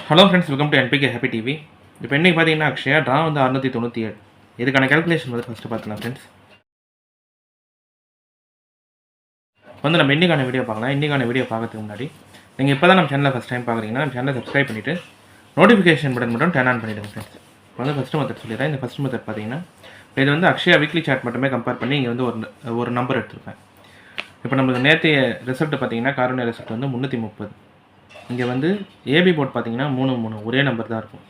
Hello friends, welcome to NPK happy TV. இப்போ இன்றைக்கி பார்த்தீங்கன்னா அக்ஷயா ட்ரா வந்து 697. இதுக்கான கேல்குலேஷன் வந்து ஃபஸ்ட்டு பார்த்துக்கலாம் ஃப்ரெண்ட்ஸ். வந்து நம்ம இன்றைக்கான வீடியோ பார்க்கலாம். இன்றைக்கான வீடியோ பார்க்கறதுக்கு முன்னாடி நீங்கள் இப்போ தான் நம்ம சேனலில் ஃபஸ்ட் டைம் பார்க்குறீங்கன்னா நம்ம சேனலை சப்ஸ்கிரைப் பண்ணிவிட்டு நோட்டிஃபிகேஷன் பட்டன் மட்டும் டர்ன் ஆன் பண்ணிவிடுங்க ஃப்ரெண்ட்ஸ். இப்போ வந்து ஃபஸ்ட்டு மெத்தட் சொல்லிடுறேன். இந்த ஃபஸ்ட் மெத்தட் பார்த்தீங்கன்னா இது வந்து அக்ஷயா வீக்லி சார்ட் மட்டுமே கம்பேர் பண்ணி இங்கே வந்து ஒரு நம்பர் எடுத்துருப்பேன். இப்போ நம்மளுக்கு நேற்றைய ரிசல்ட் பார்த்தீங்கன்னா காரோனியா ரிசல்ட் வந்து 330. இங்கே வந்து ஏபி போர்ட் பார்த்தீங்கன்னா 3 ஒரே நம்பர் தான் இருக்கும்.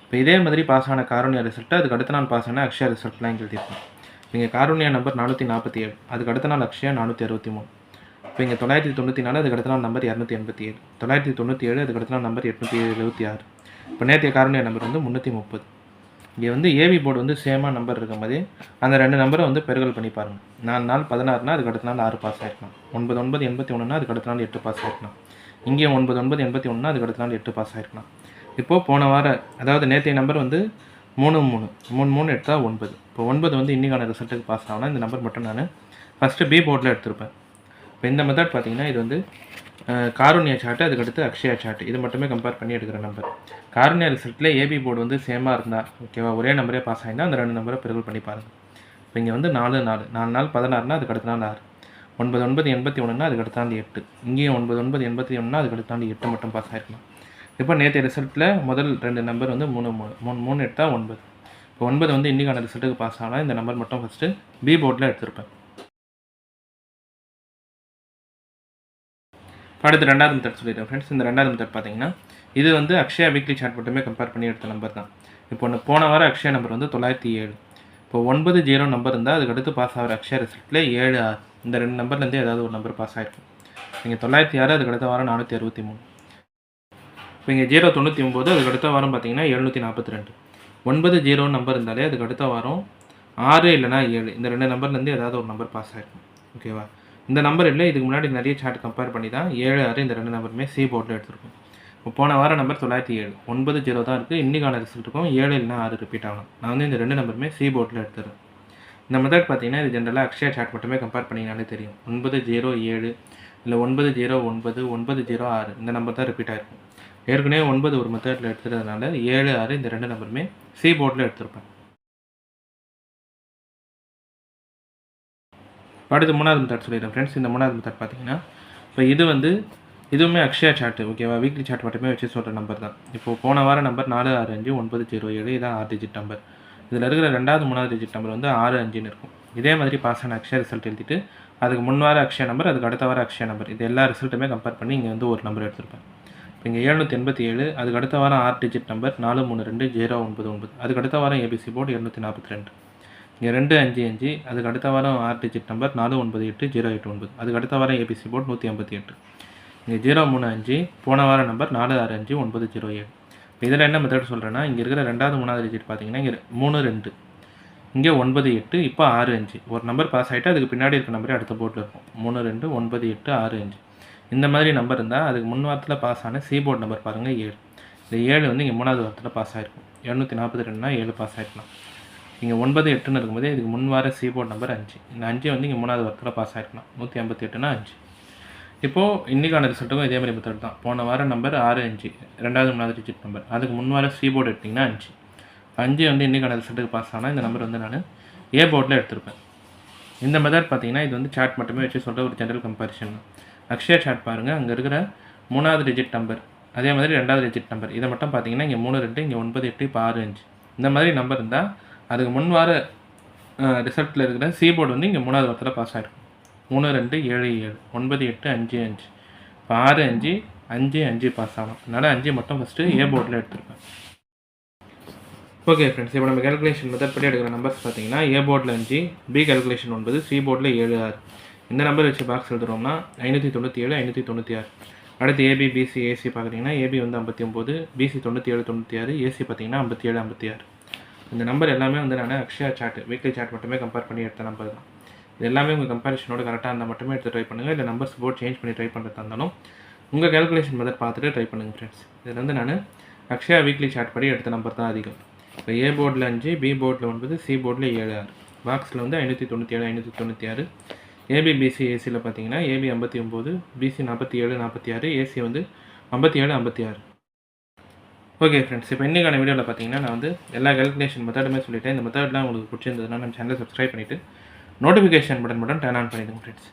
இப்போ இதே மாதிரி பாஸ் ஆன காரோனியா ரிசல்ட்டு அதுக்கு அடுத்த நாள் பாஸ் ஆன அக்ஷயா ரிசல்ட்லாம் இங்கே எழுதியிருப்போம். இங்கே காரோனியா நம்பர் 447, அதுக்கு அடுத்த நாள் அக்ஷயா 463. இப்போ இங்கே 994, அதுக்கு அடுத்த நாள் நம்பர் 287, 997, அதுக்கு அடுத்த நாள் நம்பர் 876. இப்போ நேற்றைய காரோனியா நம்பர் வந்து 330. இங்கே வந்து ஏபி போர்டு வந்து சேமாக நம்பர் இருக்கும் போதே அந்த ரெண்டு நம்பரை வந்து பெருகல் பண்ணி பாருங்கள். 4 நாள் 16னா அதுக்கு அடுத்த நாள் 6 பாஸ் ஆகிருக்கலாம். 9 81னா அதுக்கு அடுத்த நாள் 8 பாஸ் ஆகிருக்கலாம். இங்கேயும் 9 81னா அதுக்கு அடுத்த நாள் 8 பாஸ் ஆகிருக்கலாம். இப்போது போன வாரம் அதாவது நேற்றைய நம்பர் வந்து 3 எடுத்தால் 9. இப்போ 9 வந்து இன்றைக்கான ரிசல்ட்டுக்கு பாஸ் ஆகலாம். இந்த நம்பர் மட்டும் நான் ஃபஸ்ட்டு பி போர்டில் எடுத்திருப்பேன். இப்போ இந்த மெத்தட் பார்த்தீங்கன்னா இது வந்து காரோனியா சார்ட்டு, அதுக்கடுத்து அக்ஷயா சார்ட், இது மட்டுமே கம்பேர் பண்ணி எடுக்கிற நம்பர். காரோனியா ரிசல்ட்டில் ஏபி போர்டு வந்து சேமாக இருந்தால் ஓகேவா, ஒரே நம்பரே பாஸ் ஆகிருந்தால் அந்த ரெண்டு நம்பரை பெருகல் பண்ணி பாருங்கள். இப்போ இங்கே வந்து 4 நாள் 16னா அதுக்கு அடுத்த நாள் 6, 9 81னா அதுக்கு அடுத்த நாள் 8, இங்கேயும் 9 81னா அதுக்கு அடுத்த நாள் 8 மட்டும் பாஸ் ஆகிருக்கலாம். இப்போ நேற்றைய ரிசல்ட்டில் முதல் ரெண்டு நம்பர் வந்து 3 எடுத்தால் 9. இப்போ 9 வந்து இன்றைக்கான ரிசல்ட்டுக்கு பாஸ் ஆனால் இந்த நம்பர் மட்டும் ஃபஸ்ட்டு பி போர்டில் எடுத்திருப்பேன். அடுத்து ரெண்டாவது மெத்தட் சொல்லிடுறேன் ஃப்ரெண்ட்ஸ். இந்த ரெண்டாவது மெத்தட் பார்த்தீங்கன்னா இது வந்து அக்ஷயா வீக்லி சார்ட் மட்டுமே கம்பேர் பண்ணி எடுத்த நம்பர் தான். இப்போ ஒன்று போன வாரம் அக்ஷயா நம்பர் வந்து 907. இப்போ 90 நம்பர் இருந்தால் அதுக்கு அடுத்து பாஸ் ஆகிற அக்ஷயா ரிசல்ட்டில் 76, இந்த ரெண்டு நம்பர்லேருந்து ஏதாவது ஒரு நம்பர் பாஸ் ஆகிருக்கும். இங்கே 906, அதுக்கு அடுத்த வாரம் 463. இப்போ இங்கே 099, அதுக்கு அடுத்த வாரம் பார்த்தீங்கன்னா 742. 90 நம்பர் இருந்தாலே அதுக்கு அடுத்த வாரம் 6 இல்லைனா 7, இந்த ரெண்டு நம்பர்லேருந்து ஏதாவது ஒரு நம்பர் பாஸ் ஆகிருக்கும். ஓகேவா, இந்த நம்பர் இல்லை, இதுக்கு முன்னாடி நிறைய சார்ட் கம்பேர் பண்ணி தான் 7 6 இந்த ரெண்டு நம்பருமே சி போர்டில் எடுத்துருக்கோம். இப்போ போன வாரம் நம்பர் 907, 90 தான் இருக்குது. இன்றைக்கான ரிசல்ட்டுக்கும் 7 இல்லைனா 6 ரிப்பீட் ஆகணும். நான் வந்து இந்த ரெண்டு நம்பருமே சி போர்டில் எடுத்துறேன். இந்த மெத்தட் பார்த்தீங்கன்னா இது ஜென்ரலாக அக்ஷயா சார்ட் மட்டுமே கம்பேர் பண்ணிங்கனாலே தெரியும். 907 இல்லை 909, 906 இந்த நம்பர் தான் ரிப்பீட் ஆகிருக்கும். ஏற்கனவே 9 ஒரு மெத்தடில் எடுத்துறதுனால 7 6 இந்த ரெண்டு நம்பருமே சி போர்டில் எடுத்திருப்பேன். அடுத்து மூணாவது மெத்தட் சொல்லிடுறேன் ஃப்ரெண்ட்ஸ். இந்த மூணாவது மெத்தட் பார்த்தீங்கன்னா இப்போ இது வந்து இதுவுமே அக்ஷயா சார்ட்டு ஓகேவா, வீக்லி சார்ட் மட்டுமே வச்சு சொல்கிற நம்பர் தான். இப்போது போன வாரம் நம்பர் 465 907, இதான் 6 டிஜிட் நம்பர். இதில் இருக்கிற மூணாவது டிஜிட் நம்பர் வந்து 65ன்னு இருக்கும். இதே மாதிரி பாஸ் ஆன அக்ஷயா ரிசல்ட் எழுதிட்டு அதுக்கு முன் வார அக்ஷயா நம்பர், அதுக்கு அடுத்த வாரம் அக்ஷயா நம்பர், இது எல்லா ரிசல்ட்டுமே கம்பேர் பண்ணி இங்கே வந்து ஒரு நம்பர் எடுத்திருப்பேன். இப்போ இங்கே 787, அதுக்கு அடுத்த வாரம் 6 டிஜிட் நம்பர் 432 099, அதுக்கு அடுத்த வாரம் ஏபிசி போர்டு 242. இங்கே 255, அதுக்கு அடுத்த வாரம் 6 டிஜிட் நம்பர் 498 089, அதுக்கு அடுத்த வாரம் ஏபிசி போர்டு 158. இங்கே 035, போன வாரம் நம்பர் 465 907. இப்போ இதில் என்ன மெத்தட் சொல்கிறேன்னா, இங்கே இருக்கிற மூணாவது டிஜிட் பார்த்தீங்கன்னா இங்கே 32, இங்கே 98, இப்போ 65. ஒரு நம்பர் பாஸ் ஆகிட்டு அதுக்கு பின்னாடி இருக்க நம்பரே அடுத்த போர்ட்டில் இருக்கும். 32 98 65 இந்த மாதிரி நம்பர் இருந்தால் அதுக்கு முன் வாரத்தில் பாஸ் ஆன சி போர்டு நம்பர் பாருங்கள் 7. இந்த 7 வந்து இங்கே மூணாவது வாரத்தில் பாஸ் ஆகிருக்கும். 742னா 7 பாஸ் ஆகிருக்கலாம். இங்கே 98ன்னு இருக்கும்போது இதுக்கு முன் வார சி போர்டு நம்பர் 5. இந்த 5 வந்து இங்கே மூணாவது வாரத்தில் பாஸ் ஆகிருக்கலாம். 158னா 5. இப்போது இன்றைக்கான ரிசல்ட்டுக்கும் இதே மாதிரி மெத்தட் தான். போன வாரம் நம்பர் 65, மூணாவது டிஜிட் நம்பர், அதுக்கு முன் வார சி போர்டு எடுத்திங்கன்னா 5 வந்து இன்றைக்கான ரிசல்ட்டுக்கு பாஸ் ஆனால் இந்த நம்பர் வந்து நான் ஏ போர்டில் எடுத்திருப்பேன். இந்த மெத்தட் பார்த்தீங்கன்னா இது வந்து சார்ட் மட்டுமே வச்சு சொல்கிற ஒரு ஜென்ரல் கம்பேரிஷன் தான். அக்ஷயா சார்ட் பாருங்கள், அங்கே இருக்கிற மூணாவது டிஜிட் நம்பர், அதே மாதிரி ரெண்டாவது டிஜிட் நம்பர், இதை மட்டும் பார்த்தீங்கன்னா இங்கே 32, இங்கே 98, இப்போ 65 இந்த மாதிரி நம்பர் இருந்தால் அதுக்கு முன் வார ரிசல்ட்டில் இருக்கிற சி போர்டு வந்து இங்கே மூணாவது வாரத்தில் பாஸ் ஆகிருக்கும். 3277 98 55, இப்போ 65 5 பாஸ் ஆகும். அதனால் 5 மட்டும் ஃபஸ்ட்டு ஏ போர்டில் எடுத்திருப்பேன். ஓகே ஃப்ரெண்ட்ஸ், இப்போ நம்ம கேல்குலேஷன் மெத்தட் படி எடுக்கிற நம்பர்ஸ் பார்த்தீங்கன்னா ஏ போர்டில் 5, பி கேல்குலேஷன் 9, சி போர்டில் 7 6. இந்த நம்பர் வச்சு பாக்ஸ் எழுதுறோம்னா 597 596. அடுத்து ஏபி பிசி ஏசி பார்க்குறீங்கன்னா ஏபி வந்து 59, பிசி 97 96, ஏசி பார்த்தீங்கன்னா 57 56. இந்த நம்பர் எல்லாமே வந்து நான் அக்ஷயா சார்ட் வீக்லி சார்ட் மட்டுமே கம்பேர் பண்ணி எடுத்த நம்பர் தான். இது எல்லாமே உங்கள் கம்பேரிஷனோட கரெக்டாக இருந்தால் மட்டுமே எடுத்து ட்ரை பண்ணுங்கள். இல்லை நம்பர்ஸ் போர்ட் சேஞ்ச் பண்ணி ட்ரை பண்ணுறதா இருந்தாலும் உங்கள் கேல்குலேஷன் மெத்தட் பார்த்துட்டு ட்ரை பண்ணுங்கள் ஃப்ரெண்ட்ஸ். இதில் வந்து நான் அக்ஷயா வீக்லி சார்ட் படி எடுத்த நம்பர் தான் அதிகம். இப்போ ஏ போர்டில் 5, பி போர்டில் 9, சி போர்டில் 7 6. பாக்ஸில் வந்து 597 596. ஏபி பிசி ஏசியில் பார்த்தீங்கன்னா ஏபி 59, பிசி 47 46, ஏசி வந்து 57 56. ஓகே ஃப்ரெண்ட்ஸ், இப்போ இன்றைக்கான வீடியோவில் பார்த்தீங்கன்னா நான் வந்து எல்லா கால்குலேஷன் மெத்தடுமே சொல்லிட்டேன். இந்த மெத்தட்லாம் உங்களுக்கு பிடிச்சிருந்ததுன்னா நம்ம சேனலை சப்ஸ்கிரைப் பண்ணிவிட்டு நோட்டிஃபிகேஷன் பட்டன் மட்டும் டர்ன் ஆன் பண்ணிடுங்க ஃப்ரெண்ட்ஸ்.